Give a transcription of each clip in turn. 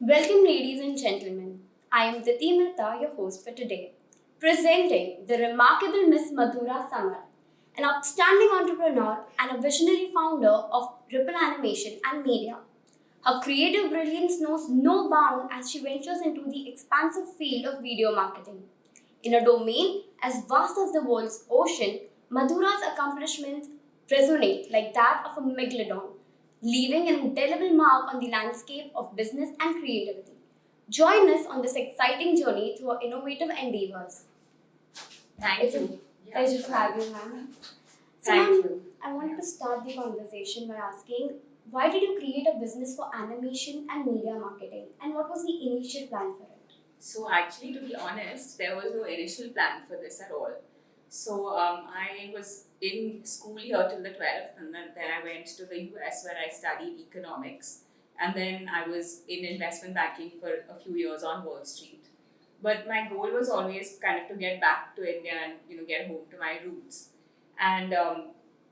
Welcome, ladies and gentlemen. I am Diti Mehta, your host for today, presenting the remarkable Miss Madhura Samarth, an outstanding entrepreneur and a visionary founder of Ripple Animation and Media. Her creative brilliance knows no bound as she ventures into the expansive field of video marketing. In a domain as vast as the world's ocean, Madhura's accomplishments resonate like that of a megalodon, leaving an indelible mark on the landscape of business and creativity. Join us on this exciting journey through our innovative endeavors. Thank you. Pleasure to have you, ma'am. So, Thank ma'am, you. I wanted to start the conversation by asking why did you create a business for animation and media marketing, and what was the initial plan for it? So actually, to be honest, there was no initial plan for this at all. So I was in school here till the 12th, and then I went to the US where I studied economics, and then I was in investment banking for a few years on Wall Street. But my goal was always kind of to get back to India and get home to my roots. And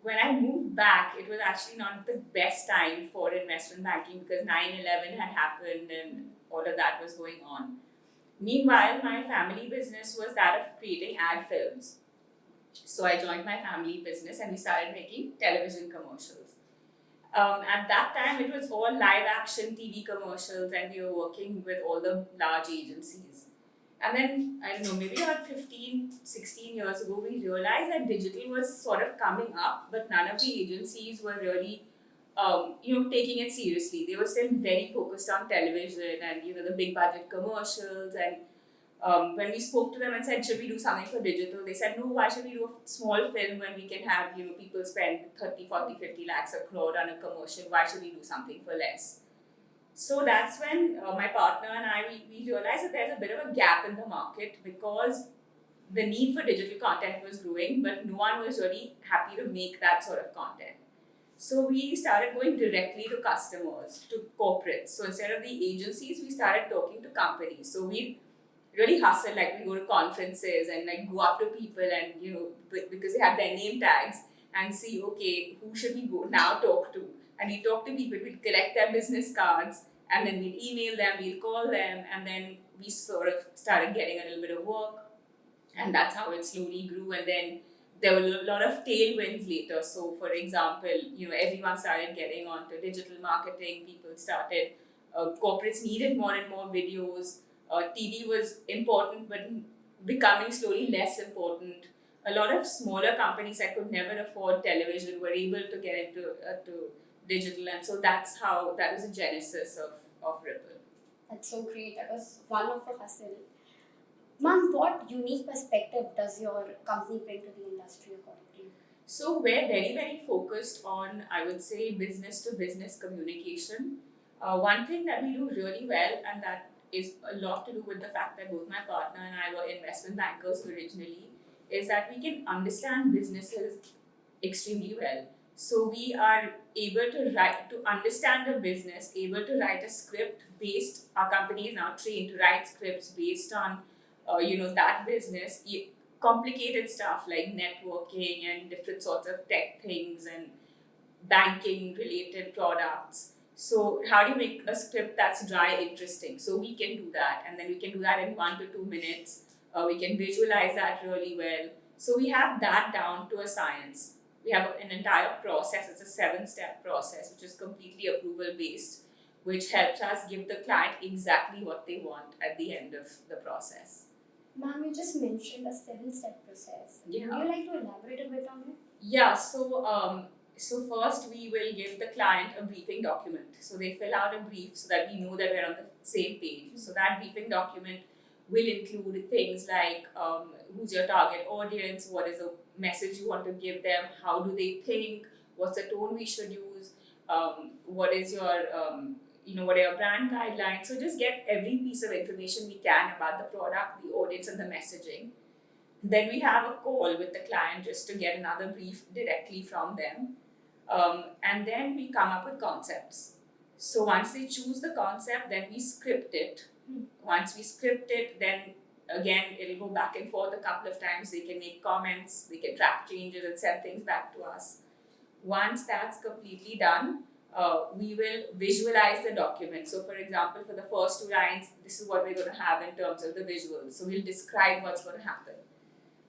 when I moved back, it was actually not the best time for investment banking because 9/11 had happened and all of that was going on. Meanwhile, my family business was that of creating ad films. So I joined my family business and we started making television commercials. At that time, it was all live action TV commercials, and we were working with all the large agencies. And then, I don't know, maybe about 15, 16 years ago, we realized that digital was sort of coming up, but none of the agencies were really taking it seriously. They were still very focused on television and the big budget commercials. And when we spoke to them and said, should we do something for digital? They said, no, why should we do a small film when we can have people spend 30, 40, 50 lakhs a crore on a commercial? Why should we do something for less? So that's when my partner and I we realized that there's a bit of a gap in the market because the need for digital content was growing, but no one was really happy to make that sort of content. So we started going directly to customers, to corporates. So instead of the agencies, we started talking to companies. So we really hustle, like we go to conferences and like go up to people and because they have their name tags and see, okay, who should we go now talk to? And we talk to people, we collect their business cards and then we email them, we'll call them, and then we sort of started getting a little bit of work, and that's how it slowly grew. And then there were a lot of tailwinds later. So for example, everyone started getting onto digital marketing, people started corporates needed more and more videos. TV was important, but becoming slowly less important. A lot of smaller companies that could never afford television were able to get into to digital, and so that was the genesis of Ripple. That's so great. That was one of a hustle. Ma'am, what unique perspective does your company bring to the industry according to you? So we're very, very focused on, I would say, business to business communication. One thing that we do really well, and that is a lot to do with the fact that both my partner and I were investment bankers originally, is that we can understand businesses extremely well. So we are able to understand the business, able to write a script based. Our company is now trained to write scripts based on, that business. Complicated stuff like networking and different sorts of tech things and banking related products. So how do you make a script that's dry interesting? So we can do that, and then we can do that in 1 to 2 minutes. We can visualize that really well. So we have that down to a science. We have an entire process. It's a 7-step process, which is completely approval based, which helps us give the client exactly what they want at the end of the process. Ma'am, you just mentioned a 7-step process. Yeah. Would you like to elaborate a bit on it? Yeah, so first we will give the client a briefing document. So they fill out a brief so that we know that we're on the same page. So that briefing document will include things like who's your target audience, what is the message you want to give them, how do they think, what's the tone we should use, what is your what are your brand guidelines. So just get every piece of information we can about the product, the audience, and the messaging. Then we have a call with the client just to get another brief directly from them. And then we come up with concepts. So once they choose the concept, then we script it. Once we script it, then again, it'll go back and forth a couple of times. They can make comments, they can track changes and send things back to us. Once that's completely done, we will visualize the document. So, for example, for the first 2 lines, this is what we're going to have in terms of the visuals. So, we'll describe what's going to happen.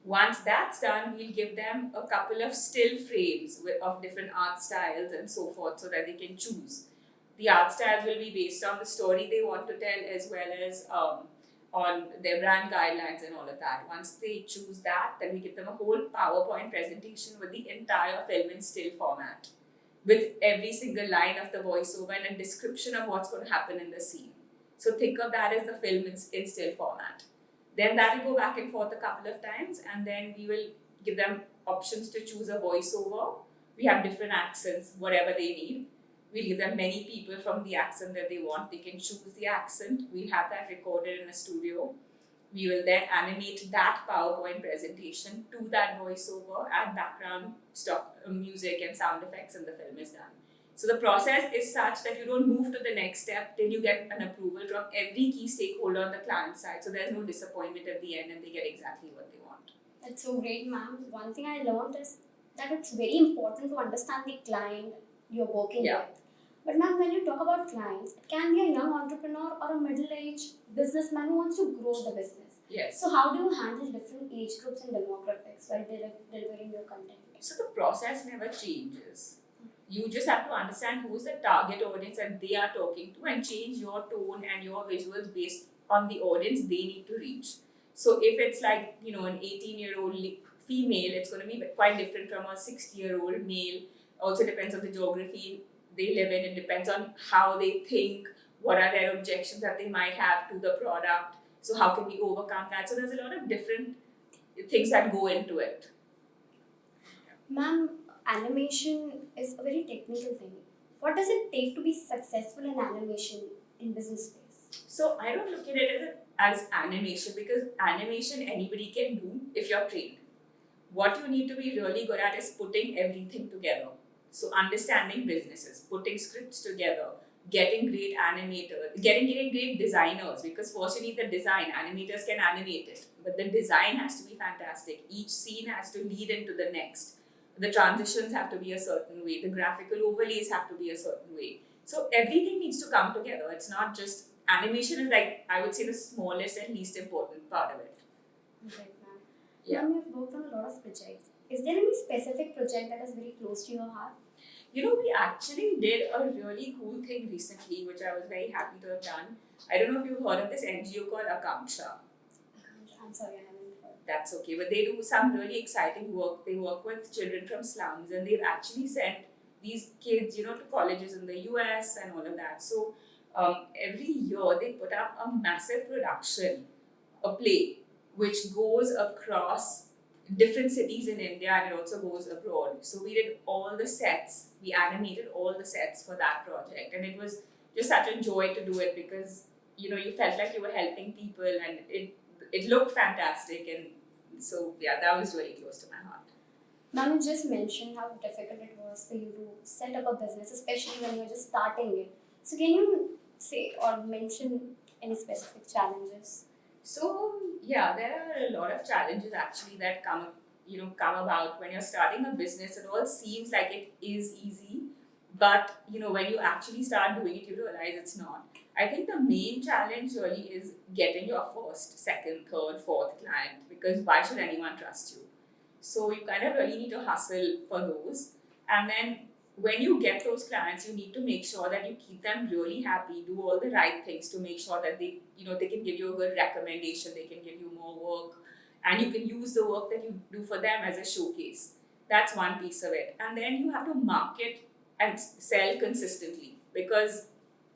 Once that's done, we'll give them a couple of still frames of different art styles and so forth so that they can choose. The art styles will be based on the story they want to tell as well as on their brand guidelines and all of that. Once they choose that, then we give them a whole PowerPoint presentation with the entire film in still format, with every single line of the voiceover and a description of what's going to happen in the scene. So think of that as the film in still format. Then that will go back and forth a couple of times, and then we will give them options to choose a voiceover. We have different accents, whatever they need. We'll give them many people from the accent that they want. They can choose the accent. We'll have that recorded in a studio. We will then animate that PowerPoint presentation to that voiceover, add background stock music and sound effects, and the film is done. So the process is such that you don't move to the next step till you get an approval from every key stakeholder on the client side. So there's no disappointment at the end and they get exactly what they want. That's so great, ma'am. One thing I learned is that it's very important to understand the client you're working with. But ma'am, when you talk about clients, it can be a young entrepreneur or a middle-aged businessman who wants to grow the business. Yes. So how do you handle different age groups and demographics while delivering your content? So the process never changes. You just have to understand who's the target audience that they are talking to and change your tone and your visuals based on the audience they need to reach. So if it's like, an 18-year-old female, it's going to be quite different from a 60-year-old male. Also depends on the geography they live in. It depends on how they think, what are their objections that they might have to the product. So how can we overcome that? So there's a lot of different things that go into it. Ma'am, animation is a very technical thing. What does it take to be successful in animation in business space? So I don't look at it as animation, because animation anybody can do if you're trained. What you need to be really good at is putting everything together. So understanding businesses, putting scripts together, getting great animators, getting great designers, because first you need the design. Animators can animate it, but the design has to be fantastic. Each scene has to lead into the next. The transitions have to be a certain way. The graphical overlays have to be a certain way. So everything needs to come together. It's not just animation is like, I would say, the smallest and least important part of it. Right, ma'am. Yeah. Ma'am, you've worked on a lot of projects. Is there any specific project that is very close to your heart? We actually did a really cool thing recently, which I was very happy to have done. I don't know if you've heard of this NGO called AKANKSHA. I'm sorry, I haven't heard. That's okay, but they do some really exciting work. They work with children from slums, and they've actually sent these kids, to colleges in the US and all of that. So every year they put up a massive production, a play, which goes across different cities in India and it also goes abroad. So we did all the sets, we animated all the sets for that project, and it was just such a joy to do it because you felt like you were helping people, and it looked fantastic, and so that was really close to my heart. Ma'am, you just mentioned how difficult it was for you to set up a business, especially when you were just starting it. So can you say or mention any specific challenges? So there are a lot of challenges actually that come about when you're starting a business. It all seems like it is easy, but when you actually start doing it, you realize it's not. I think the main challenge really is getting your first, second, third, fourth client, because why should anyone trust you? So you kind of really need to hustle for those, and then when you get those clients, you need to make sure that you keep them really happy, do all the right things to make sure that they can give you a good recommendation, they can give you more work, and you can use the work that you do for them as a showcase. That's one piece of it. And then you have to market and sell consistently, because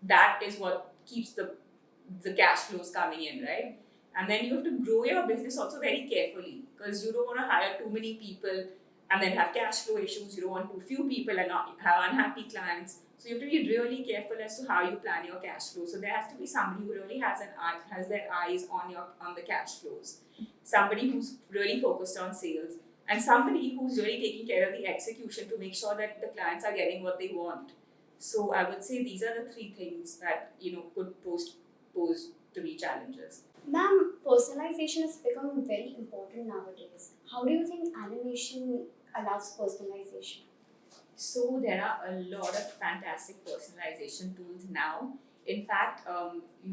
that is what keeps the cash flows coming in, right? And then you have to grow your business also very carefully, because you don't want to hire too many people and then have cash flow issues. You don't want too few people and not have unhappy clients. So you have to be really careful as to how you plan your cash flow. So there has to be somebody who really has their eyes on the cash flows. Somebody who's really focused on sales, and somebody who's really taking care of the execution to make sure that the clients are getting what they want. So I would say these are the three things that could pose to be challenges. Ma'am, personalization has become very important nowadays. How do you think animation allows personalization? So there are a lot of fantastic personalization tools now. In fact,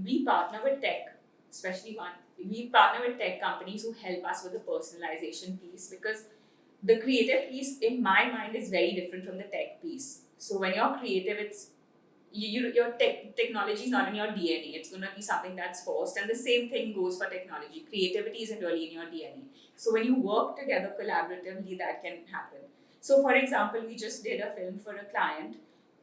we partner with tech, especially one. We partner with tech companies who help us with the personalization piece, because the creative piece, in my mind, is very different from the tech piece. So when you're creative, it's your technology is not in your DNA. It's going to be something that's forced, and the same thing goes for technology. Creativity isn't really in your DNA. So when you work together collaboratively, that can happen. So for example, we just did a film for a client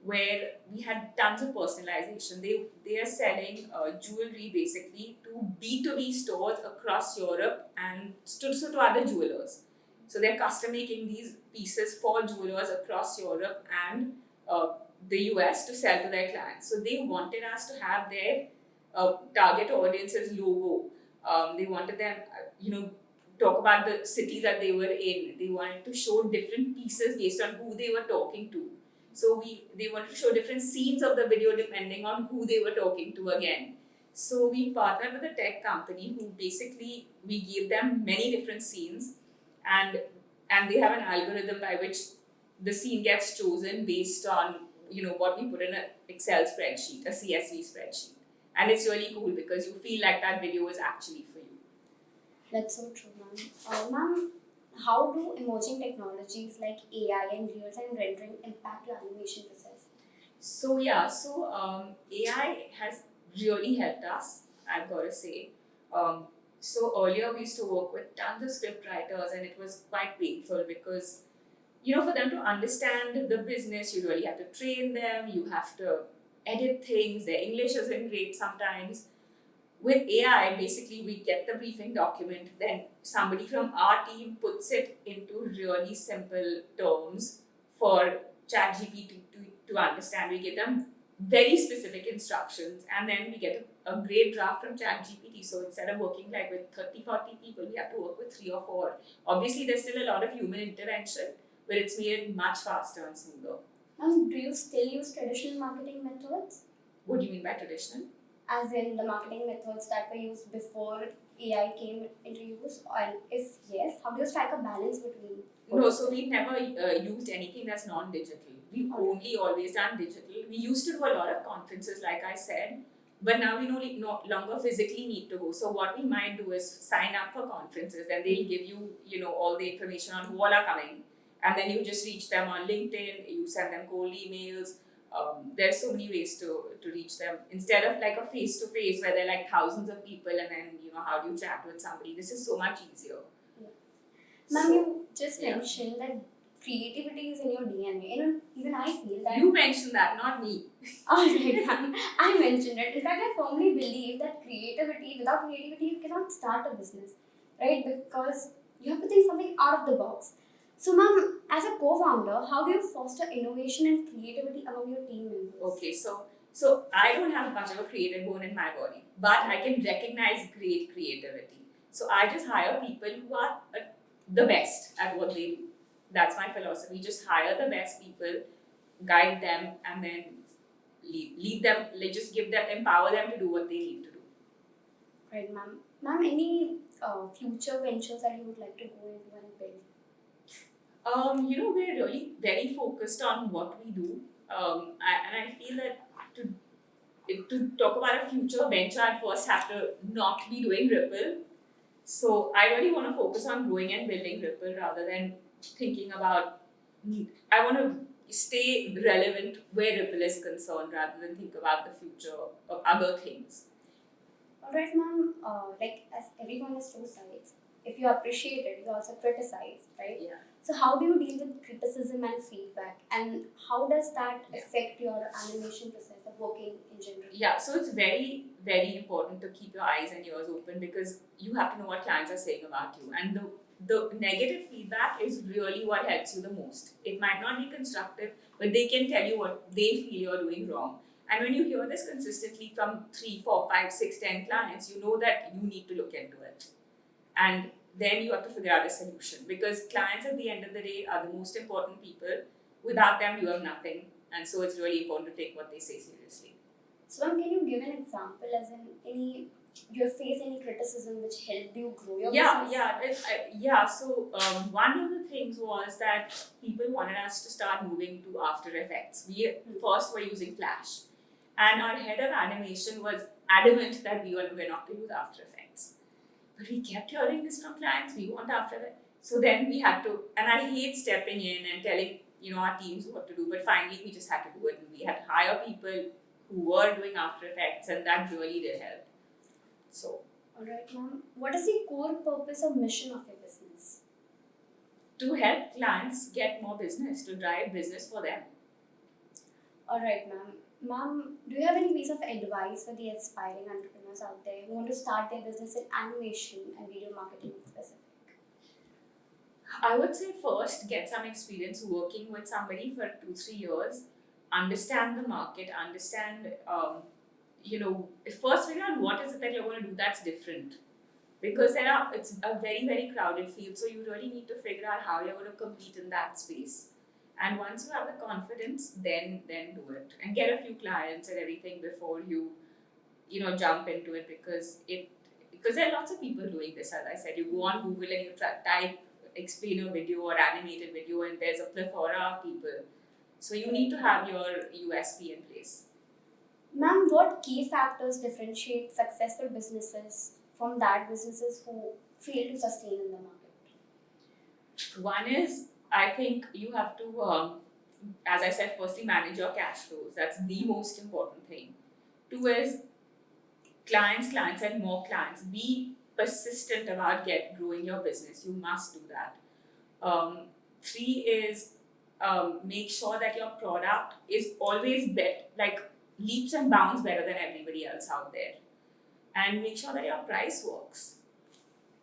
where we had tons of personalization. They are selling jewelry basically to B2B stores across Europe and to other jewelers. So they're custom making these pieces for jewelers across Europe and the US to sell to their clients. So they wanted us to have their target audience's logo. They wanted them, talk about the city that they were in. They wanted to show different pieces based on who they were talking to. So they wanted to show different scenes of the video depending on who they were talking to again. So we partnered with a tech company who basically we gave them many different scenes, and they have an algorithm by which the scene gets chosen based on what we put in an Excel spreadsheet, a CSV spreadsheet, and it's really cool because you feel like that video is actually for you. That's so true, ma'am. Ma'am, how do emerging technologies like AI and real-time rendering impact your animation process? So AI has really helped us, I've got to say. So earlier we used to work with tons of script writers, and it was quite painful because for them to understand the business, you really have to train them, you have to edit things, their English isn't great sometimes. With AI, basically, we get the briefing document, then somebody from our team puts it into really simple terms for ChatGPT to understand. We give them very specific instructions, and then we get a great draft from ChatGPT. So instead of working like with 30, 40 people, we have to work with 3 or 4. Obviously, there's still a lot of human intervention, but it's made it much faster and smoother. Do you still use traditional marketing methods? What do you mean by traditional? As in the marketing methods that were used before AI came into use? And if yes, how do you strike a balance between? No, so we've never used anything that's non-digital. We've only always done digital. We used to do a lot of conferences, like I said, but now we no longer physically need to go. So what we might do is sign up for conferences, and they'll give you, all the information on who all are coming, and then you just reach them on LinkedIn. You send them cold emails. There's so many ways to reach them instead of like a face-to-face where there are like thousands of people, and then how do you chat with somebody? This is so much easier. Ma'am, you just mentioned that creativity is in your DNA. Even I feel that. You mentioned that, not me. Alright, ma'am. I mentioned it. In fact, I firmly believe that without creativity, you cannot start a business, right? Because you have to think something out of the box. So, ma'am, as a co-founder, how do you foster innovation and creativity among your team members? Okay, so I don't have much of a creative bone in my body, but I can recognize great creativity. So I just hire people who are the best at what they do. That's my philosophy. Just hire the best people, guide them, and then lead them. Just empower them to do what they need to do. Right, ma'am. Ma'am, any future ventures that you would like to go into and build? We're really very focused on what we do, and I feel that to talk about a future venture, I'd first have to not be doing Ripple. So I really want to focus on growing and building Ripple rather than thinking about. I want to stay relevant where Ripple is concerned rather than think about the future of other things. Alright, ma'am. As everyone has two sides, if you appreciate it, you also criticize, right? Yeah. So how do you deal with criticism and feedback, and how does that affect your animation process of working in general? Yeah, so it's very, very important to keep your eyes and ears open because you have to know what clients are saying about you. And the negative feedback is really what helps you the most. It might not be constructive, but they can tell you what they feel you're doing wrong. And when you hear this consistently from 3, 4, 5, 6, 10 clients, you know that you need to look into it. And then you have to figure out a solution because clients at the end of the day are the most important people. Without them, you have nothing. And so it's really important to take what they say seriously. So, ma'am, can you give an example as in any you have faced any criticism which helped you grow your Yeah, business? yeah. So one of the things was that people wanted us to start moving to After Effects. We first were using Flash, and our head of animation was adamant that we're not to use After Effects. But we kept hearing this from clients. We want After Effects. So then we had to, and I hate stepping in and telling our teams what to do. But finally, we just had to do it, and we had to hire people who were doing After Effects, and that really did help. So. Alright, ma'am. What is the core purpose or mission of your business? To help clients get more business, to drive business for them. Alright, ma'am. Ma'am, do you have any piece of advice for the aspiring entrepreneurs out there who want to start their business in animation and video marketing specific? I would say first get some experience working with somebody for 2-3 years, understand the market, understand, first figure out what is it that you're going to do that's different. Because it's a very, very crowded field, so you really need to figure out how you're going to compete in that space. And once you have the confidence, then do it and get a few clients and everything before you jump into it, because there are lots of people doing this. As I said, you go on Google and you type explainer video or animated video, and there's a plethora of people. So you need to have your USP in place. Ma'am, what key factors differentiate successful businesses from that businesses who fail to sustain in the market? One is, I think you have to, as I said, firstly manage your cash flows. That's the most important thing. 2 is clients and more clients. Be persistent about growing your business. You must do that. 3 is make sure that your product is always leaps and bounds better than everybody else out there. And make sure that your price works.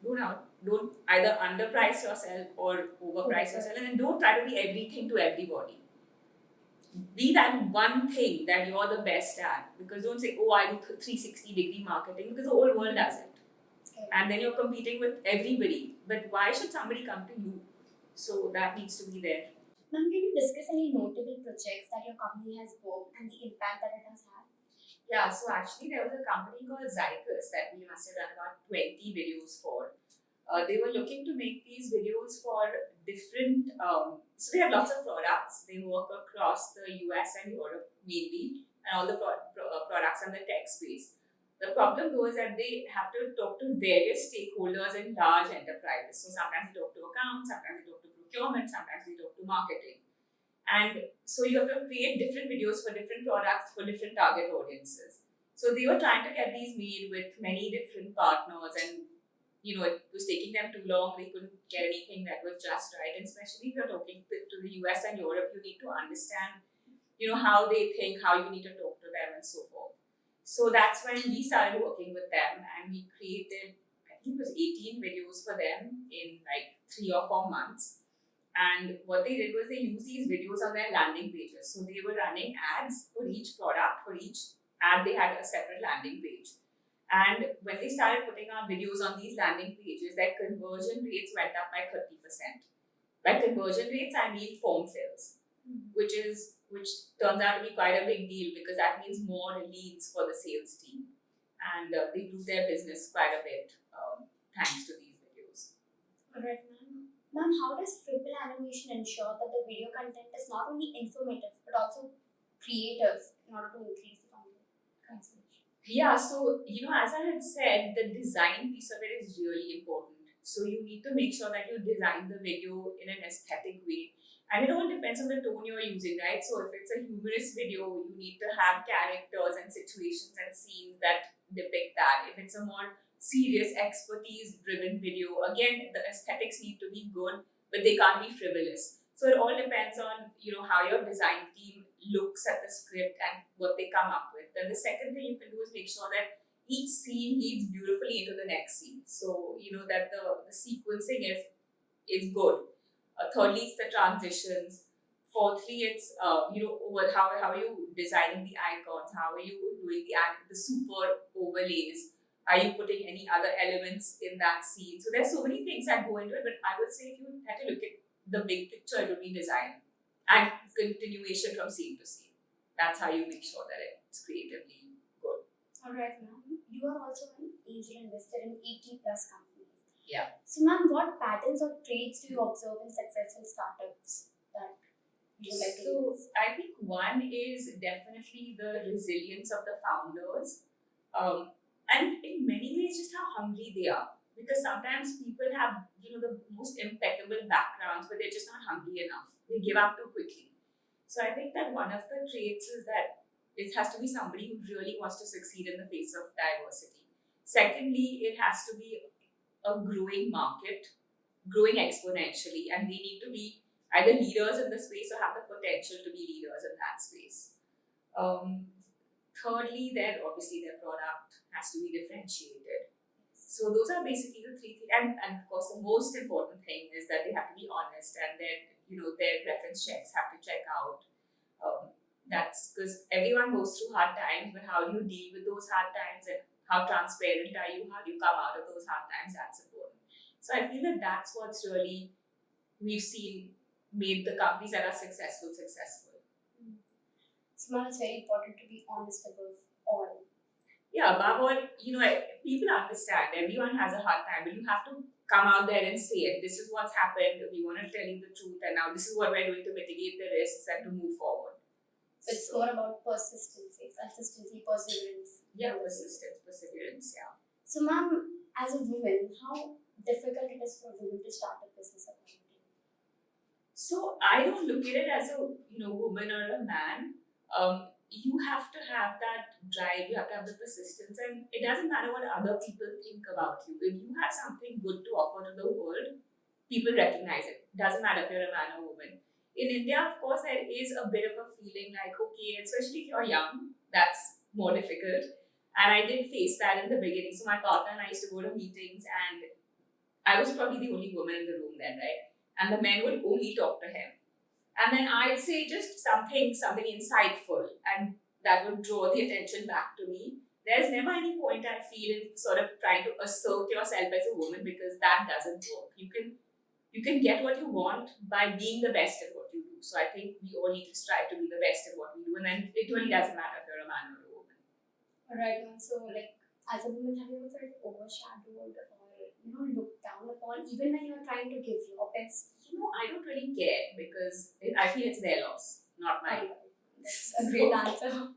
Don't either underprice yourself or overprice yourself, and then don't try to be everything to everybody. Be that one thing that you're the best at, because don't say, I do 360-degree marketing, because the whole world does it. Okay. And then you're competing with everybody. But why should somebody come to you? So that needs to be there. Ma'am, can you discuss any notable projects that your company has worked and the impact that it has had? Yeah, so actually there was a company called Zycus that we must have done about 20 videos for. They were looking to make these videos for different, so they have lots of products. They work across the US and Europe mainly, and all the products in the tech space. The problem though is that they have to talk to various stakeholders in large enterprises. So sometimes they talk to accounts, sometimes they talk to procurement, sometimes they talk to marketing. And so you have to create different videos for different products for different target audiences. So they were trying to get these made with many different partners, and it was taking them too long. They couldn't get anything that was just right. And especially if you're talking to the US and Europe, you need to understand, how they think, how you need to talk to them, and so forth. So that's when we started working with them, and we created, I think it was 18 videos for them in 3 or 4 months. And what they did was they used these videos on their landing pages. So they were running ads for each product. For each ad, they had a separate landing page. And when they started putting our videos on these landing pages, their conversion rates went up by 30%. By conversion rates, I mean form fills, which turns out to be quite a big deal, because that means more leads for the sales team. And they grew their business quite a bit thanks to these videos. Alright, ma'am. Ma'am, how does Triple Animation ensure that the video content is not only informative but also creative in order to increase the consumption? Yeah, so as I had said, the design piece of it is really important. So you need to make sure that you design the video in an aesthetic way. And it all depends on the tone you're using, right? So if it's a humorous video, you need to have characters and situations and scenes that depict that. If it's a more serious, expertise-driven video, again, the aesthetics need to be good, but they can't be frivolous. So it all depends on how your design team looks at the script and what they come up with. Then the second thing you can do is make sure that each scene leads beautifully into the next scene. So that the sequencing is good. Thirdly, it's the transitions. Fourthly, it's over how are you designing the icons? How are you doing the super overlays? Are you putting any other elements in that scene? So there's so many things that go into it, but I would say if you had to look at the big picture, it would be design and continuation from scene to scene. That's how you make sure that it's creatively good. Alright, ma'am. You are also an angel investor in 80 plus companies. Yeah. So, ma'am, what patterns or traits do you observe in successful startups that you would like to use? I think one is definitely the resilience of the founders, and in many ways, just how hungry they are. Because sometimes people have, the most impeccable backgrounds, but they're just not hungry enough. They give up too quickly. So I think that one of the traits is that it has to be somebody who really wants to succeed in the face of diversity. Secondly, it has to be a growing market, growing exponentially, and they need to be either leaders in the space or have the potential to be leaders in that space. Um, Thirdly, then obviously their product has to be differentiated. So those are basically the three things. And of course, the most important thing is that they have to be honest, and their reference checks have to check out. That's because everyone goes through hard times, but how do you deal with those hard times, and how transparent are you? How do you come out of those hard times? That's important. So I feel that that's what's really we've seen made the companies that are successful. Smart is very important to be honest above all. Yeah, above all, people understand. Everyone has a hard time, but you have to come out there and say it. This is what's happened. We want to tell you the truth, and now this is what we're doing to mitigate the risks and to move forward. So it's more about consistency, perseverance. Yeah, perseverance. Yeah. So, ma'am, as a woman, how difficult it is for women to start a business according to you? So I don't look at it as a woman or a man. You have to have that drive. You have to have the persistence, and it doesn't matter what other people think about you. If you have something good to offer to the world, people recognize it. Doesn't matter if you're a man or woman. In India, of course, there is a bit of a feeling like, okay, especially if you're young, that's more difficult. And I did face that in the beginning. So my partner and I used to go to meetings, and I was probably the only woman in the room then, right? And the men would only talk to him. And then I'd say just something insightful, and that would draw the attention back to me. There's never any point I feel in sort of trying to assert yourself as a woman, because that doesn't work. You can get what you want by being the best at what you do. So I think we all need to strive to be the best at what we do, and then it really doesn't matter if you're a man or a woman. Alright, ma'am. So, as a woman, have you ever felt overshadowed or looked down upon, even when you're trying to give your best? I don't really care, because I feel it's their loss, not mine. That's a great answer.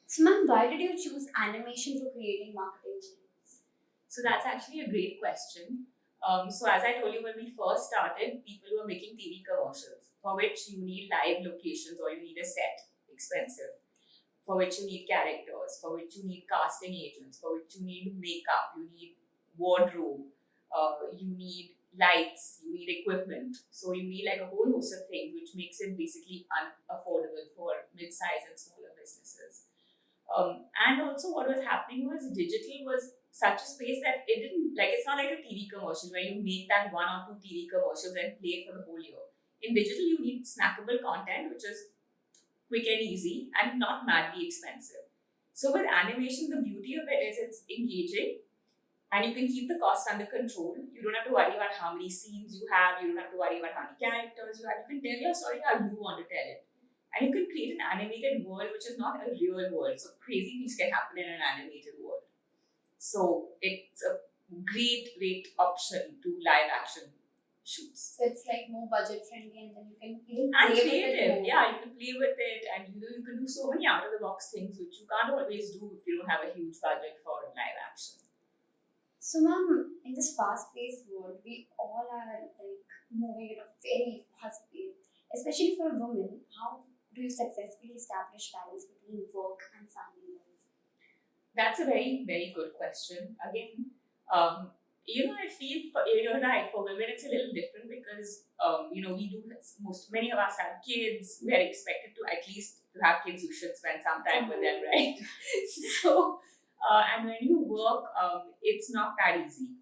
So, ma'am, why did you choose animation for creating marketing videos? So that's actually a great question. So as I told you, when we first started, people were making TV commercials for which you need live locations or you need a set, expensive, for which you need characters, for which you need casting agents, for which you need makeup, you need wardrobe, you need lights, you need equipment. So you need like a whole host of things, which makes it basically unaffordable for mid-size and smaller businesses. And also what was happening was digital was such a space that it didn't, it's not like a TV commercial where you make that one or two TV commercials and play it for the whole year. In digital, you need snackable content, which is quick and easy and not madly expensive. So with animation, the beauty of it is it's engaging, and you can keep the costs under control. You don't have to worry about how many scenes you have. You don't have to worry about how many characters you have. You can tell your story how you want to tell it. And you can create an animated world which is not a real world. So crazy things can happen in an animated world. So it's a great option to live action shoots. So it's more budget friendly, and then you can even and play creative. with it. Yeah, you can play with it, and you can do so many out of the box things which you can't always do if you don't have a huge budget for live action. So, ma'am, in this fast-paced world, we all are moving at a very fast pace. Especially for a woman, how do you successfully establish balance between work and family life? That's a very, very good question. Again, I feel you're right. For women, it's a little different because we do many of us have kids. We are expected to at least to have kids. You should spend some time with them, right? So. And when you work, it's not that easy.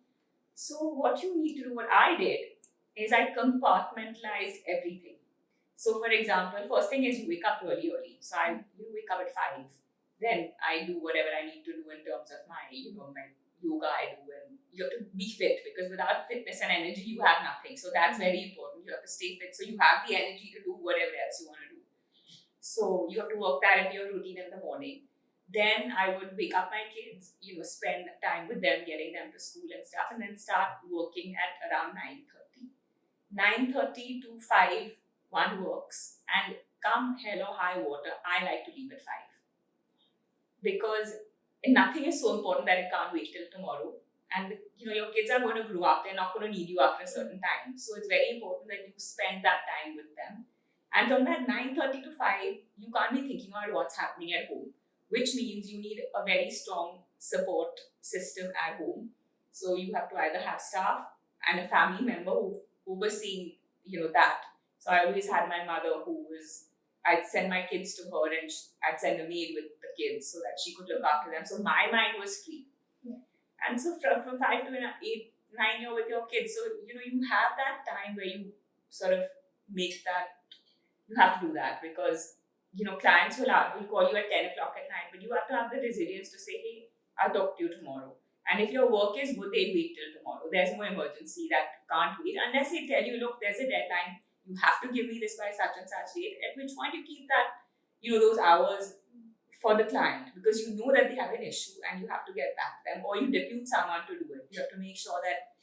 So what you need to do, what I did, is I compartmentalized everything. So for example, first thing is you wake up really early. So you wake up at 5. Then I do whatever I need to do in terms of my yoga I do, and you have to be fit, because without fitness and energy, you have nothing. So that's very important. You have to stay fit so you have the energy to do whatever else you want to do. So you have to work that into your routine in the morning. then I would wake up my kids, spend time with them, getting them to school and stuff, and then start working at around 9:30. 9:30 to 5, one works, and come hell or high water, I like to leave at 5. Because nothing is so important that it can't wait till tomorrow. And your kids are going to grow up, they're not going to need you after a certain time. So it's very important that you spend that time with them. And from that 9:30 to 5, you can't be thinking about what's happening at home, which means you need a very strong support system at home. So you have to either have staff and a family member who overseeing, that. So I always had my mother I'd send my kids to her, and I'd send a maid with the kids so that she could look after them. So my mind was free. Yeah. And so from 5 to 8, 9, you're with your kids. So, you have that time where you sort of make that, you have to do that because, clients will call you at 10 o'clock at night, but you have to have the resilience to say, hey, I'll talk to you tomorrow. And if your work is good, they wait till tomorrow. There's no emergency that can't wait unless they tell you, look, there's a deadline. You have to give me this by such and such date. At which point you keep that, those hours for the client because you know that they have an issue and you have to get back to them, or you depute someone to do it. You have to make sure that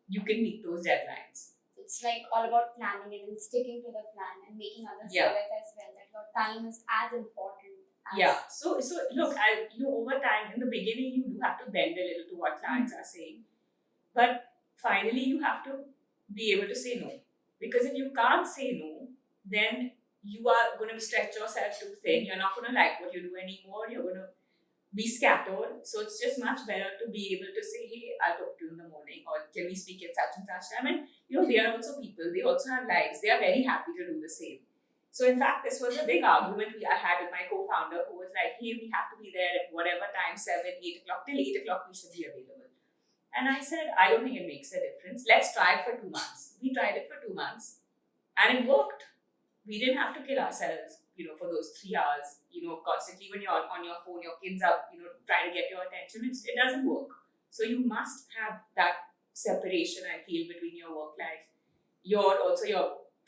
you can meet those deadlines. It's like all about planning it and sticking to the plan and making others realize as well that your time is as important as So look, over time in the beginning you do have to bend a little to what clients are saying, but finally you have to be able to say no, because if you can't say no, then you are going to stretch yourself too thin. You're not going to like what you do anymore. You're going to be scattered. So it's just much better to be able to say, hey, I'll talk to you in the morning, or can we speak at such and such time? And they are also people. They also have lives. They are very happy to do the same. So in fact, this was a big argument I had with my co-founder, who was like, hey, we have to be there at whatever time, 7, 8 o'clock, till 8 o'clock we should be available. And I said, I don't think it makes a difference. Let's try it for 2 months. We tried it for 2 months and it worked. We didn't have to kill ourselves, for those 3 hours, constantly when you're on your phone, your kids are, trying to get your attention. It doesn't work. So you must have that separation, I feel, between your work life, your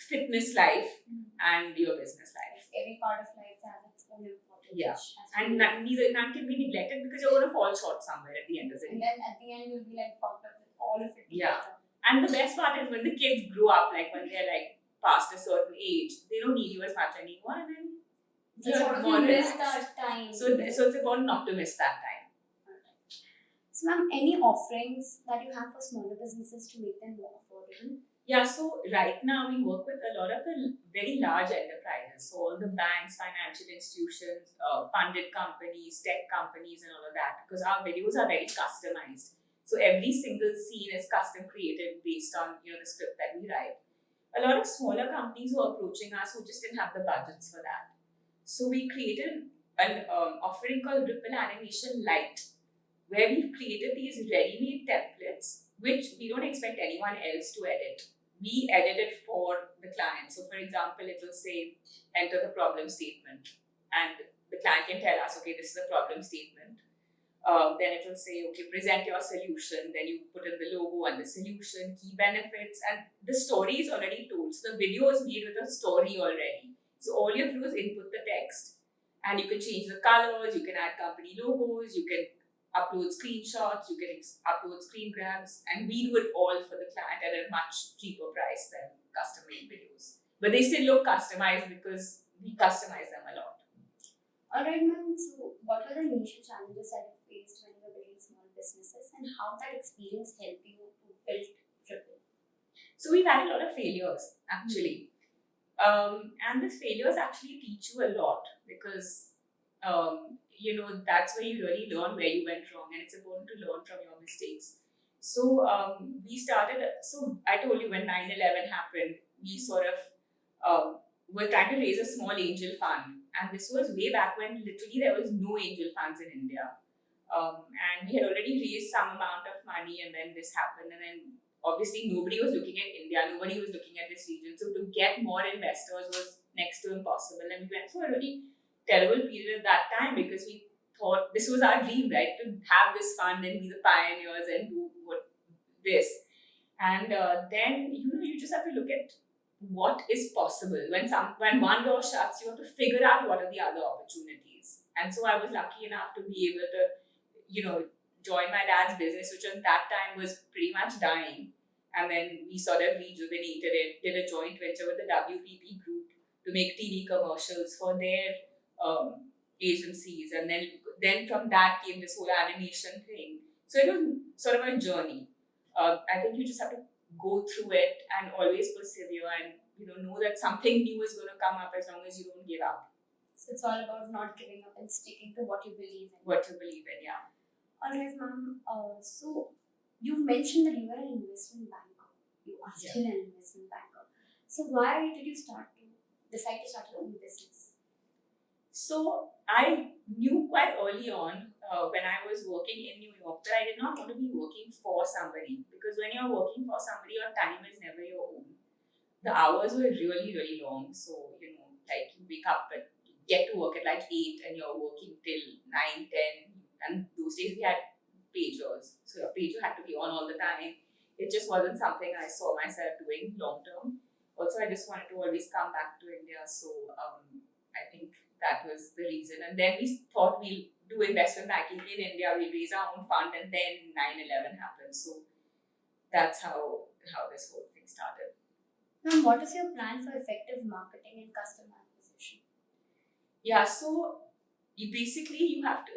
fitness life and your business life. Every part of life has its own importance. Yeah. And none can be neglected because you're going to fall short somewhere at the end of the day. And then at the end, you'll be like pumped up with all of it. Yeah. And the best part is when the kids grow up, like when they're like past a certain age, they don't need you as much anymore, and then you miss that time. So it's important not to miss that time. So ma'am, any offerings that you have for smaller businesses to make them more affordable? Yeah, so right now we work with a lot of the very large enterprises. So all the banks, financial institutions, funded companies, tech companies and all of that, because our videos are very customized. So every single scene is custom created based on the script that we write. A lot of smaller companies were approaching us who just didn't have the budgets for that. So we created an offering called Ripple Animation Lite, where we've created these ready-made templates, which we don't expect anyone else to edit. We edit it for the client. So for example, it will say, enter the problem statement. And the client can tell us, okay, this is the problem statement. Then it will say, okay, present your solution. Then you put in the logo and the solution, key benefits, and the story is already told. So the video is made with a story already. So all you have to do is input the text, and you can change the colors, you can add company logos, you can upload screenshots, you can upload screen grabs, and we do it all for the client at a much cheaper price than custom-made videos. But they still look customized because we customize them a lot. Alright ma'am, so what were the initial challenges that you faced when you were building small businesses, and how that experience helped you to build Ripple? So we've had a lot of failures actually. And the failures actually teach you a lot because that's where you really learn where you went wrong, and it's important to learn from your mistakes. So we started, so I told you when 9/11 happened, we sort of were trying to raise a small angel fund, and this was way back when literally there was no angel funds in India. And we had already raised some amount of money, and then this happened, and then obviously nobody was looking at India, nobody was looking at this region. So to get more investors was next to impossible. And we went through a really terrible period at that time because we thought this was our dream, right? To have this fund and be the pioneers and do this. And then, you just have to look at what is possible. When one door shuts, you have to figure out what are the other opportunities. And so I was lucky enough to be able to, join my dad's business, which at that time was pretty much dying. And then we sort of rejuvenated it, did a joint venture with the WPP group to make TV commercials for their agencies. And then from that came this whole animation thing. So it was sort of a journey. I think you just have to go through it and always persevere and know that something new is going to come up as long as you don't give up. So it's all about not giving up and sticking to what you believe in. What you believe in, yeah. All right, ma'am. So you mentioned that you were an investment banker. You are still an investment banker. So why did you decide to start your own business? So I knew quite early on when I was working in New York that I did not want to be working for somebody, because when you're working for somebody, your time is never your own. The hours were really, really long. So, like you wake up and get to work at like 8 and you're working till 9, 10. And those days we had pagers. So your pager had to be on all the time. It just wasn't something I saw myself doing long term. Also, I just wanted to always come back to India. So I think that was the reason. And then we thought we'll do investment banking in India. We'll raise our own fund, and then 9/11 happened. So that's how this whole thing started. Now, what is your plan for effective marketing and customer acquisition? Yeah, so you have to,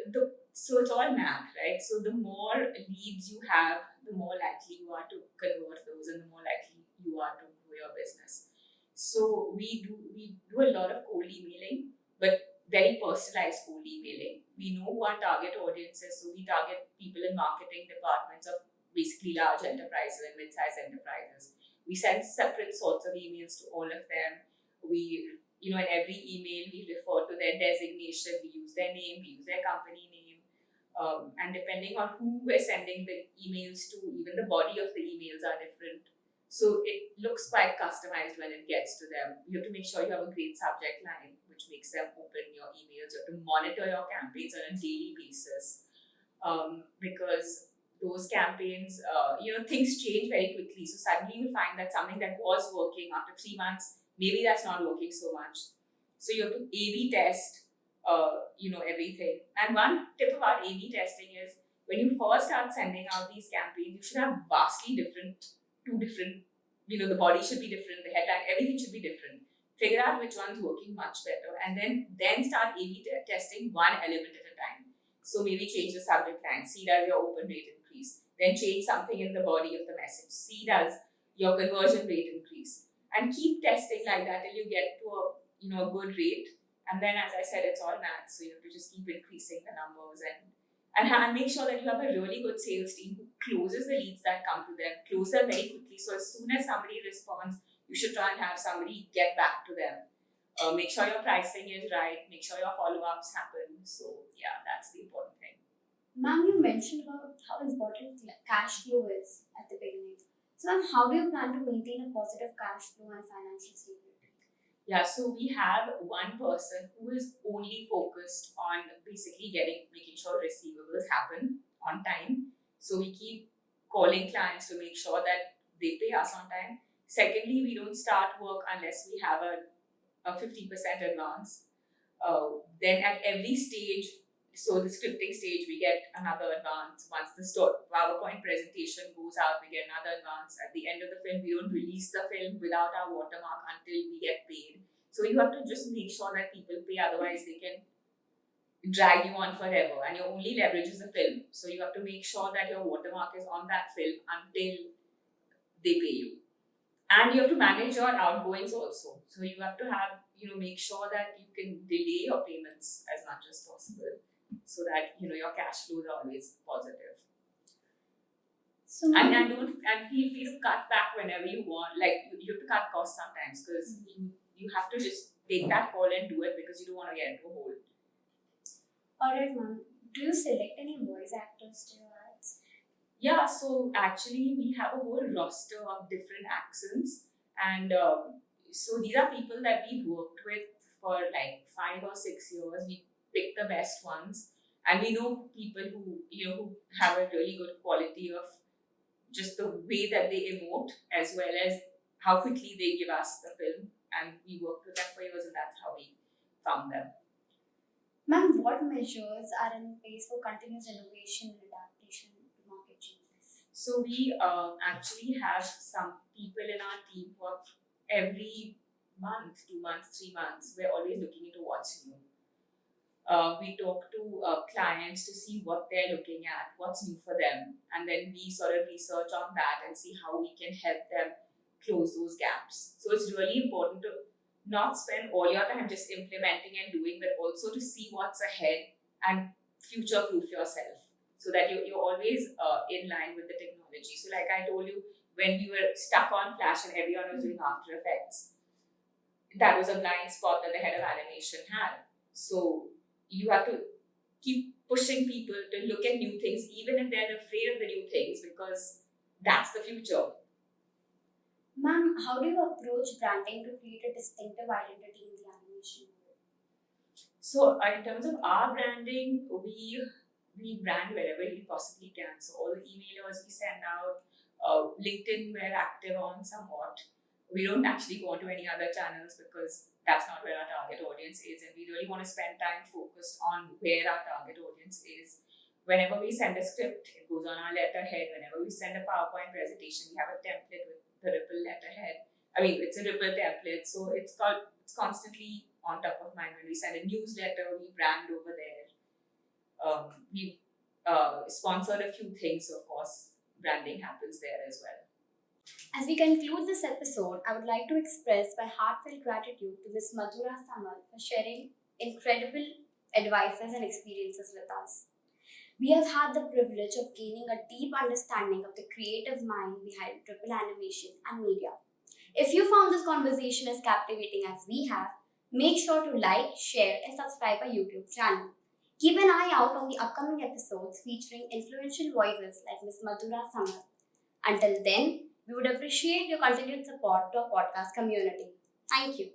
so it's all math, right? So the more leads you have, the more likely you are to convert those and the more likely you are to grow your business. So we do a lot of cold emailing, but very personalized cold emailing. We know who our target audience is, so we target people in marketing departments of basically large enterprises and mid-sized enterprises. We send separate sorts of emails to all of them. We, in every email, we refer to their designation, we use their name, we use their company name. And depending on who we're sending the emails to, even the body of the emails are different. So it looks quite customized when it gets to them. You have to make sure you have a great subject line, which makes them open your emails. You have to monitor your campaigns on a daily basis, because those campaigns, things change very quickly. So suddenly you find that something that was working after 3 months, maybe that's not working so much. So you have to A/B test, everything. And one tip about A/B testing is when you first start sending out these campaigns, you should have vastly two different, the body should be different, the headline, everything should be different. Figure out which one's working much better, and then start A/B testing one element at a time. So maybe change the subject line. See, does your open rate increase? Then change something in the body of the message. See, does your conversion rate increase? And keep testing like that till you get to a good rate. And then, as I said, it's all math. So you have to just keep increasing the numbers and make sure that you have a really good sales team who closes the leads that come to them, close them very quickly. So as soon as somebody responds, you should try and have somebody get back to them. Make sure your pricing is right. Make sure your follow-ups happen. So yeah, that's the important thing. Ma'am, you mentioned about how important cash flow is at the beginning. So ma'am, how do you plan to maintain a positive cash flow and financial stability? Yeah, so we have one person who is only focused on basically making sure receivables happen on time. So we keep calling clients to make sure that they pay us on time. Secondly, we don't start work unless we have a 50% advance. Then at every stage, so the scripting stage, we get another advance. Once the PowerPoint presentation goes out, we get another advance. At the end of the film, we don't release the film without our watermark until we get paid. So you have to just make sure that people pay, otherwise they can drag you on forever, and your only leverage is the film. So you have to make sure that your watermark is on that film until they pay you. And you have to manage your outgoings also. So you have to have, make sure that you can delay your payments as much as possible, so that your cash flows are always positive. So and feel free to cut back whenever you want. Like you have to cut costs sometimes, because you have to just take that call and do it, because you don't want to get into a hole. Alright, ma'am. Do you select any voice actors to your ads? Yeah, so actually we have a whole roster of different accents, and so these are people that we've worked with for like 5 or 6 years. We pick the best ones, and we know people who have a really good quality of just the way that they emote, as well as how quickly they give us the film, and we worked with them for years, and that's how we found them. Ma'am, what measures are in place for continuous innovation and adaptation to market changes? So we actually have some people in our team who are every month, 2 months, 3 months, we're always looking into what's new. We talk to clients to see what they're looking at, what's new for them, and then we sort of research on that and see how we can help them close those gaps. So it's really important to not spend all your time just implementing and doing, but also to see what's ahead and future-proof yourself so that you're always in line with the technology. So like I told you, when we were stuck on Flash and everyone was doing After Effects, that was a blind spot that the head of animation had. So you have to keep pushing people to look at new things, even if they're afraid of the new things, because that's the future. Ma'am, how do you approach branding to create a distinctive identity in the animation world? So in terms of our branding, we brand wherever we possibly can. So all the emailers we send out, LinkedIn we're active on somewhat. We don't actually go onto any other channels because that's not where our target audience is, and we really want to spend time focused on where our target audience is. Whenever we send a script, it goes on our letterhead. Whenever we send a PowerPoint presentation, we have a template with the Ripple letterhead. I mean, it's a Ripple template, so it's constantly on top of mind. When we send a newsletter, we brand over there. We've sponsored a few things, so of course, branding happens there as well. As we conclude this episode, I would like to express my heartfelt gratitude to Ms. Madhura Samarth for sharing incredible advices and experiences with us. We have had the privilege of gaining a deep understanding of the creative mind behind triple animation and media. If you found this conversation as captivating as we have, make sure to like, share, and subscribe our YouTube channel. Keep an eye out on the upcoming episodes featuring influential voices like Ms. Madhura Samarth. Until then, we would appreciate your continued support to our podcast community. Thank you.